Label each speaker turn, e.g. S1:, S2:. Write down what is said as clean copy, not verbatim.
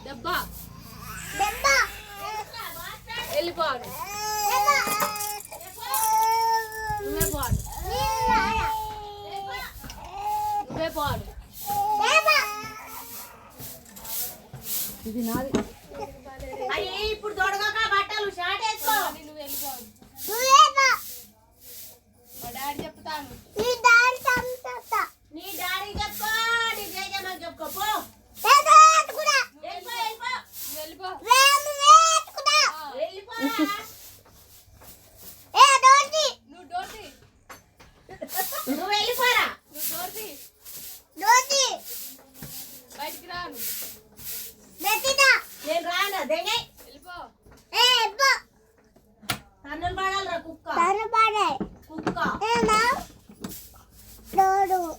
S1: దెబ్బ వెళ్ళిపోవాలి నువ్వే పోవాలి నువ్వే పోవాలి ఇది నాది
S2: అయ్యి ఇప్పుడు దొడగక బట్టలు షార్ట్ వేసుకో
S1: నువ్వు వెళ్ళిపోవాలి మా డాడీ చెప్తాను
S2: నీ డాడీ చెప్పుకో నీ జేజమ్మకి చెప్పుకో పో
S1: వెళ్ళిపో నువ్వు డోర్తి
S2: నువ్వు వెళ్ళిపోరా
S1: నువ్వు బయటికి రాను
S2: నేను రానా దెంగే
S1: వెళ్ళిపో
S2: తన్నులు పడాలరా కుక్క కుక్క
S3: Dodo.